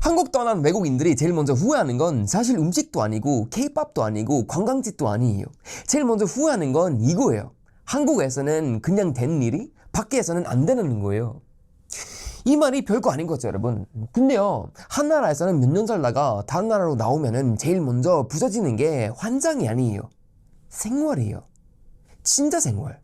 한국 떠난 외국인들이 제일 먼저 후회하는 건 사실 음식도 아니고 케이팝도 아니고 관광지도 아니에요. 제일 먼저 후회하는 건 이거예요. 한국에서는 그냥 된 일이 밖에서는 안 되는 거예요. 이 말이 별거 아닌 거죠, 여러분. 근데요, 한 나라에서는 몇 년 살다가 다른 나라로 나오면은 제일 먼저 부서지는 게 환장이 아니에요. 생활이에요. 진짜 생활.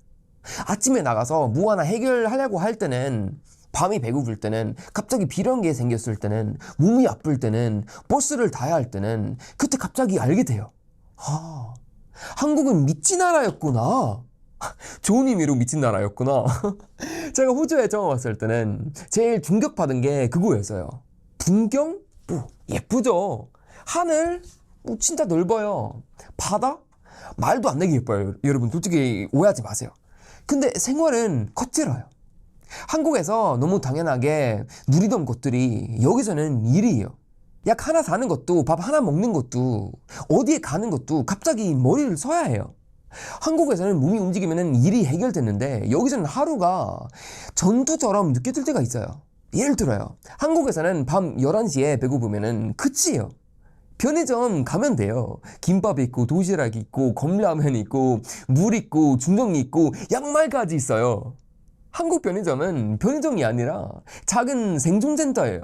아침에 나가서 뭐 하나 해결하려고 할 때는, 밤이 배고플 때는, 갑자기 필요한 게 생겼을 때는, 몸이 아플 때는, 버스를 타야 할 때는, 그때 갑자기 알게 돼요. 아, 한국은 미친 나라였구나. 좋은 의미로 미친 나라였구나. 제가 호주에 처음 왔을 때는 제일 충격받은 게 그거였어요. 풍경? 뭐 예쁘죠. 하늘? 뭐 진짜 넓어요. 바다? 말도 안 되게 예뻐요. 여러분 솔직히 오해하지 마세요. 근데 생활은 거칠어요. 한국에서 너무 당연하게 누리던 것들이 여기서는 일이에요. 약 하나 사는 것도, 밥 하나 먹는 것도, 어디에 가는 것도 갑자기 머리를 써야 해요. 한국에서는 몸이 움직이면 일이 해결됐는데 여기서는 하루가 전투처럼 느껴질 때가 있어요. 예를 들어요. 한국에서는 밤 11시에 배고프면 끝이에요. 편의점 가면 돼요. 김밥 있고 도시락 있고 컵라면 있고 물 있고 중정리 있고 양말까지 있어요. 한국 편의점은 편의점이 아니라 작은 생존센터예요.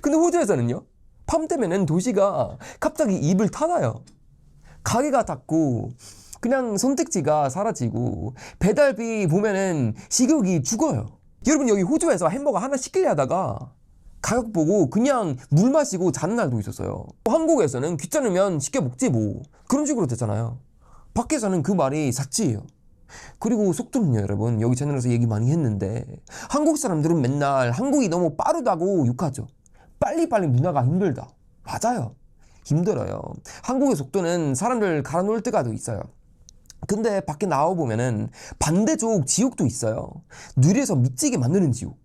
근데 호주에서는요? 밤 되면은 도시가 갑자기 입을 닫아요. 가게가 닫고 그냥 선택지가 사라지고 배달비 보면은 식욕이 죽어요. 여러분 여기 호주에서 햄버거 하나 시키려 하다가 가격 보고 그냥 물 마시고 자는 날도 있었어요. 한국에서는 귀찮으면 시켜 먹지 뭐 그런 식으로 됐잖아요. 밖에서는 그 말이 사치예요. 그리고 속도는요, 여러분 여기 채널에서 얘기 많이 했는데 한국 사람들은 맨날 한국이 너무 빠르다고 욕하죠. 빨리빨리 문화가 힘들다. 맞아요. 힘들어요. 한국의 속도는 사람들 갈아 놓을 때가 더 있어요. 근데 밖에 나와보면은 반대쪽 지옥도 있어요. 느려서 미치게 만드는 지옥.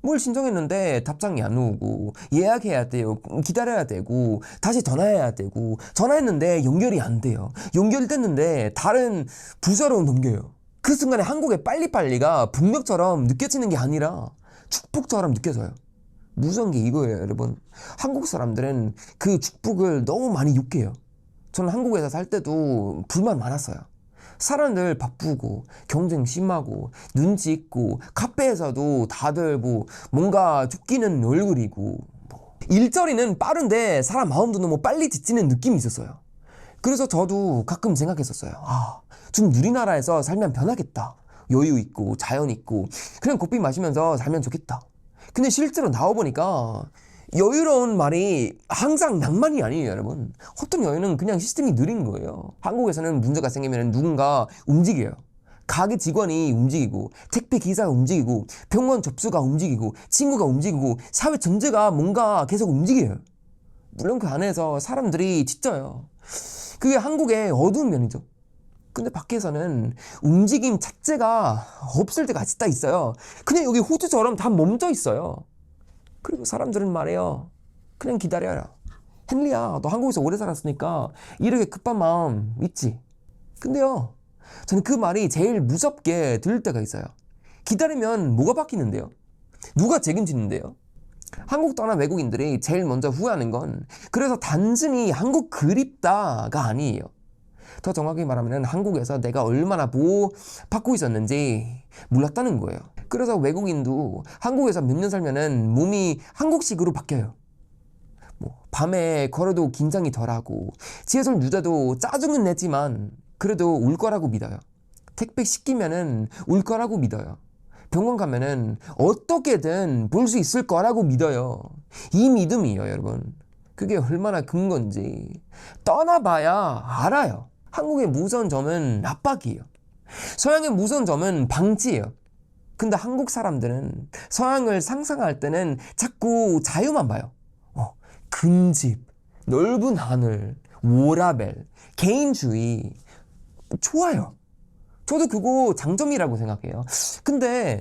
뭘 신청했는데 답장이 안 오고 예약해야 돼요. 기다려야 되고 다시 전화해야 되고 전화했는데 연결이 안 돼요. 연결됐는데 다른 부서로 넘겨요. 그 순간에 한국의 빨리빨리가 북녘처럼 느껴지는 게 아니라 축복처럼 느껴져요. 무서운 게 이거예요, 여러분. 한국 사람들은 그 축복을 너무 많이 욕해요. 저는 한국에서 살 때도 불만 많았어요. 사람들 바쁘고 경쟁 심하고 눈치 있고 카페에서도 다들 뭐 뭔가 쫓기는 얼굴이고 일자리는 빠른데 사람 마음도 너무 빨리 지치는 느낌이 있었어요. 그래서 저도 가끔 생각했었어요. 아, 좀 누리나라에서 살면 변하겠다. 여유 있고 자연 있고 그냥 커피 마시면서 살면 좋겠다. 근데 실제로 나와보니까 여유로운 말이 항상 낭만이 아니에요, 여러분. 어떤 여유는 그냥 시스템이 느린 거예요. 한국에서는 문제가 생기면 누군가 움직여요. 가게 직원이 움직이고 택배 기사가 움직이고 병원 접수가 움직이고 친구가 움직이고 사회 전체가 뭔가 계속 움직여요. 물론 그 안에서 사람들이 지쳐요. 그게 한국의 어두운 면이죠. 근데 밖에서는 움직임 자체가 없을 때가 진짜 있어요. 그냥 여기 호주처럼 다 멈춰 있어요. 그리고 사람들은 말해요. 그냥 기다려라. 헨리야, 너 한국에서 오래 살았으니까 이렇게 급한 마음 있지. 근데요, 저는 그 말이 제일 무섭게 들릴 때가 있어요. 기다리면 뭐가 바뀌는데요? 누가 책임지는데요? 한국 떠난 외국인들이 제일 먼저 후회하는 건 그래서 단순히 한국 그립다가 아니에요. 더 정확히 말하면 한국에서 내가 얼마나 보호받고 있었는지 몰랐다는 거예요. 그래서 외국인도 한국에서 몇 년 살면은 몸이 한국식으로 바뀌어요. 뭐 밤에 걸어도 긴장이 덜하고 지하철 늦어도 짜증은 내지만 그래도 올 거라고 믿어요. 택배 시키면은 올 거라고 믿어요. 병원 가면은 어떻게든 볼 수 있을 거라고 믿어요. 이 믿음이에요, 여러분. 그게 얼마나 큰 건지 떠나봐야 알아요. 한국의 무서운 점은 압박이에요. 서양의 무서운 점은 방치예요. 근데 한국 사람들은 서양을 상상할 때는 자꾸 자유만 봐요. 큰 집, 넓은 하늘, 워라밸, 개인주의 좋아요. 저도 그거 장점이라고 생각해요. 근데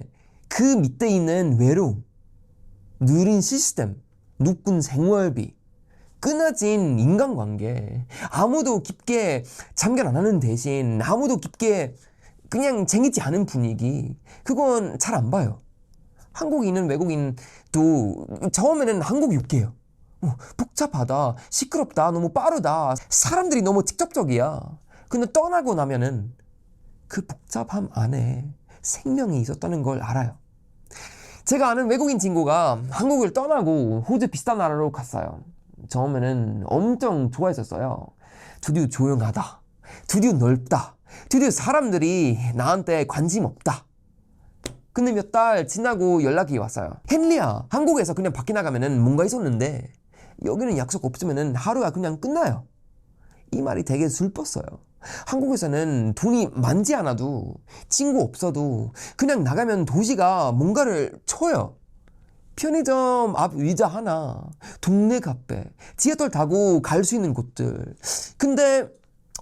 그 밑에 있는 외로움, 느린 시스템, 높은 생활비, 끊어진 인간관계, 아무도 깊게 참견 안 하는 대신 아무도 깊게 그냥 쟁이지 않은 분위기, 그건 잘 안 봐요. 한국에 있는 외국인도 처음에는 한국이 웃겨요. 복잡하다, 시끄럽다, 너무 빠르다, 사람들이 너무 직접적이야. 근데 떠나고 나면은 그 복잡함 안에 생명이 있었다는 걸 알아요. 제가 아는 외국인 친구가 한국을 떠나고 호주 비슷한 나라로 갔어요. 처음에는 엄청 좋아했었어요. 드디어 조용하다, 드디어 넓다, 드디어 사람들이 나한테 관심 없다. 근데 몇 달 지나고 연락이 왔어요. 헨리야, 한국에서 그냥 밖에 나가면은 뭔가 있었는데 여기는 약속 없으면은 하루가 그냥 끝나요. 이 말이 되게 슬펐어요. 한국에서는 돈이 많지 않아도, 친구 없어도 그냥 나가면 도시가 뭔가를 쳐요. 편의점 앞 의자 하나, 동네 카페, 지하철 타고 갈 수 있는 곳들. 근데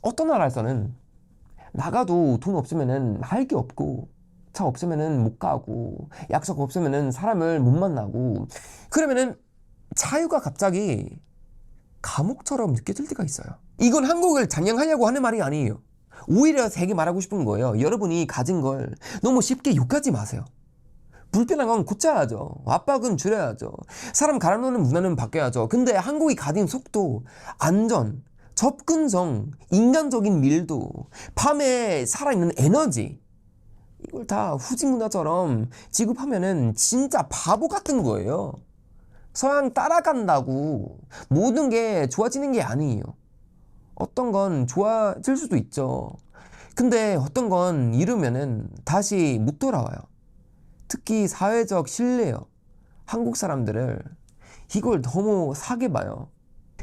어떤 나라에서는 나가도 돈 없으면은 할 게 없고, 차 없으면은 못 가고, 약속 없으면은 사람을 못 만나고, 그러면은 자유가 갑자기 감옥처럼 느껴질 때가 있어요. 이건 한국을 장량하려고 하는 말이 아니에요. 오히려 되게 말하고 싶은 거예요. 여러분이 가진 걸 너무 쉽게 욕하지 마세요. 불편한 건 고쳐야죠. 압박은 줄여야죠. 사람 갈아놓는 문화는 바뀌어야죠. 근데 한국이 가진 속도, 안전, 접근성, 인간적인 밀도, 밤에 살아있는 에너지, 이걸 다 후진 문화처럼 지급하면은 진짜 바보 같은 거예요. 서양 따라간다고 모든 게 좋아지는 게 아니에요. 어떤 건 좋아질 수도 있죠. 근데 어떤 건 잃으면은 다시 못 돌아와요. 특히 사회적 신뢰요. 한국 사람들을 이걸 너무 사게 봐요.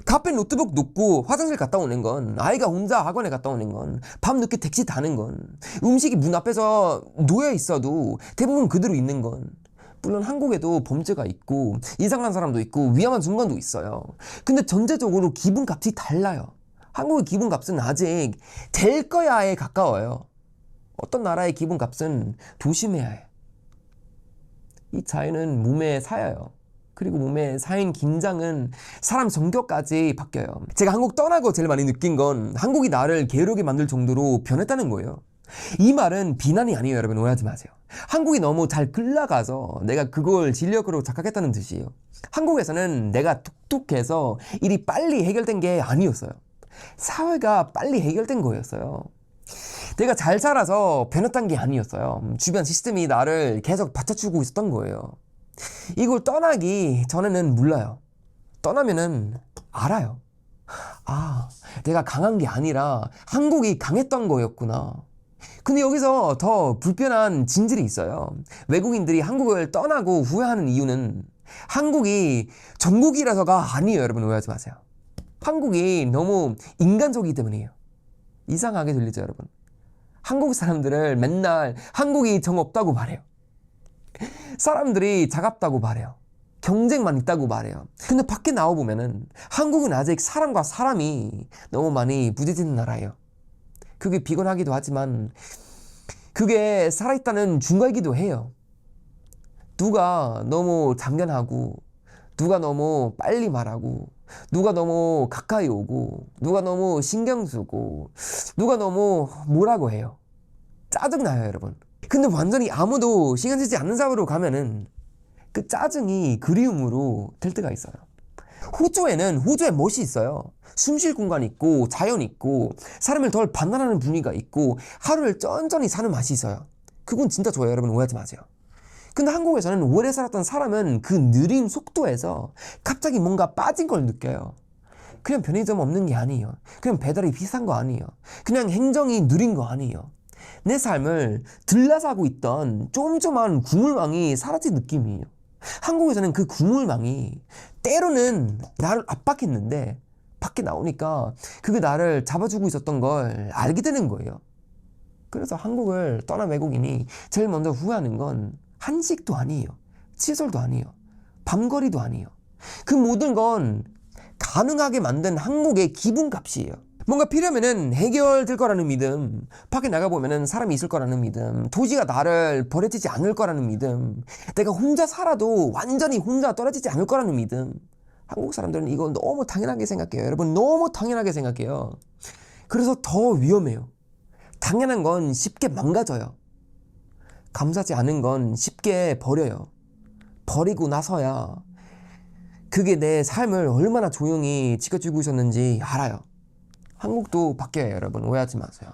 카페 노트북 놓고 화장실 갔다 오는 건, 아이가 혼자 학원에 갔다 오는 건, 밤늦게 택시 타는 건, 음식이 문 앞에서 놓여 있어도 대부분 그대로 있는 건, 물론 한국에도 범죄가 있고 이상한 사람도 있고 위험한 순간도 있어요. 근데 전체적으로 기분값이 달라요. 한국의 기분값은 아직 될 거야에 가까워요. 어떤 나라의 기분값은 조심해야 해. 이 차이는 몸에 쌓여요. 그리고 몸에 쌓인 긴장은 사람 성격까지 바뀌어요. 제가 한국 떠나고 제일 많이 느낀 건 한국이 나를 게으르게 만들 정도로 변했다는 거예요. 이 말은 비난이 아니에요. 여러분 오해하지 마세요. 한국이 너무 잘 끌려가서 내가 그걸 진력으로 착각했다는 뜻이에요. 한국에서는 내가 뚝뚝해서 일이 빨리 해결된 게 아니었어요. 사회가 빨리 해결된 거였어요. 내가 잘 살아서 변했던 게 아니었어요. 주변 시스템이 나를 계속 받쳐주고 있었던 거예요. 이걸 떠나기 전에는 몰라요. 떠나면은 알아요. 아, 내가 강한 게 아니라 한국이 강했던 거였구나. 근데 여기서 더 불편한 진실이 있어요. 외국인들이 한국을 떠나고 후회하는 이유는 한국이 전국이라서가 아니에요. 여러분 오해하지 마세요. 한국이 너무 인간적이기 때문이에요. 이상하게 들리죠, 여러분? 한국 사람들을 맨날 한국이 정 없다고 말해요. 사람들이 차갑다고 말해요. 경쟁만 있다고 말해요. 근데 밖에 나와보면은 한국은 아직 사람과 사람이 너무 많이 부딪히는 나라예요. 그게 비관하기도 하지만 그게 살아있다는 증거이기도 해요. 누가 너무 장견하고, 누가 너무 빨리 말하고, 누가 너무 가까이 오고, 누가 너무 신경 쓰고, 누가 너무 뭐라고 해요. 짜증나요, 여러분. 근데 완전히 아무도 신경 쓰지 않는 사회로 가면은 그 짜증이 그리움으로 될 때가 있어요. 호주에는 호주의 멋이 있어요. 숨 쉴 공간이 있고 자연 있고 사람을 덜 반란하는 분위기가 있고 하루를 쩐쩐히 사는 맛이 있어요. 그건 진짜 좋아요. 여러분 오해하지 마세요. 근데 한국에서는 오래 살았던 사람은 그 느린 속도에서 갑자기 뭔가 빠진 걸 느껴요. 그냥 편의점 없는 게 아니에요. 그냥 배달이 비싼 거 아니에요. 그냥 행정이 느린 거 아니에요. 내 삶을 들라사고 있던 쫌쫌한 구물망이 사라진 느낌이에요. 한국에서는 그 구물망이 때로는 나를 압박했는데 밖에 나오니까 그게 나를 잡아주고 있었던 걸 알게 되는 거예요. 그래서 한국을 떠난 외국인이 제일 먼저 후회하는 건 한식도 아니에요. 시설도 아니에요. 밤거리도 아니에요. 그 모든 건 가능하게 만든 한국의 기분값이에요. 뭔가 필요하면은 해결될 거라는 믿음, 밖에 나가보면은 사람이 있을 거라는 믿음, 도시가 나를 버려지지 않을 거라는 믿음, 내가 혼자 살아도 완전히 혼자 떨어지지 않을 거라는 믿음. 한국 사람들은 이거 너무 당연하게 생각해요. 여러분 너무 당연하게 생각해요. 그래서 더 위험해요. 당연한 건 쉽게 망가져요. 감사하지 않은 건 쉽게 버려요. 버리고 나서야 그게 내 삶을 얼마나 조용히 지켜주고 있었는지 알아요. 한국도 바뀌어요, 여러분. 오해하지 마세요.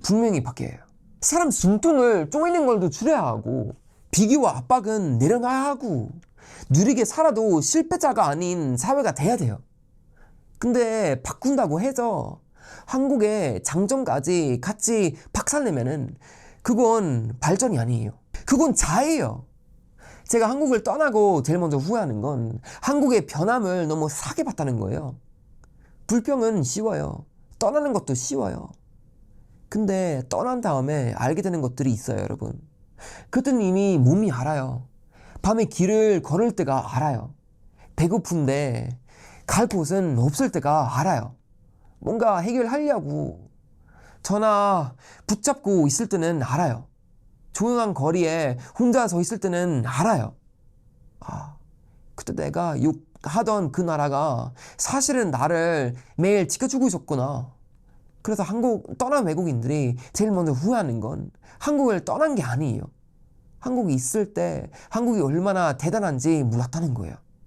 분명히 바뀌어요. 사람 숨통을 쪼이는 걸도 줄여야 하고, 비교와 압박은 내려놔야 하고, 누리게 살아도 실패자가 아닌 사회가 돼야 돼요. 근데 바꾼다고 해서 한국의 장점까지 같이 박살내면은 그건 발전이 아니에요. 그건 자해예요. 제가 한국을 떠나고 제일 먼저 후회하는 건 한국의 변함을 너무 사게 봤다는 거예요. 불평은 쉬워요. 떠나는 것도 쉬워요. 근데 떠난 다음에 알게 되는 것들이 있어요, 여러분. 그때는 이미 몸이 알아요. 밤에 길을 걸을 때가 알아요. 배고픈데 갈 곳은 없을 때가 알아요. 뭔가 해결하려고 전화 붙잡고 있을 때는 알아요. 조용한 거리에 혼자 서 있을 때는 알아요. 그때 내가 욕하던 그 나라가 사실은 나를 매일 지켜주고 있었구나. 그래서 한국 떠난 외국인들이 제일 먼저 후회하는 건 한국을 떠난 게 아니에요. 한국에 있을 때 한국이 얼마나 대단한지 몰랐다는 거예요.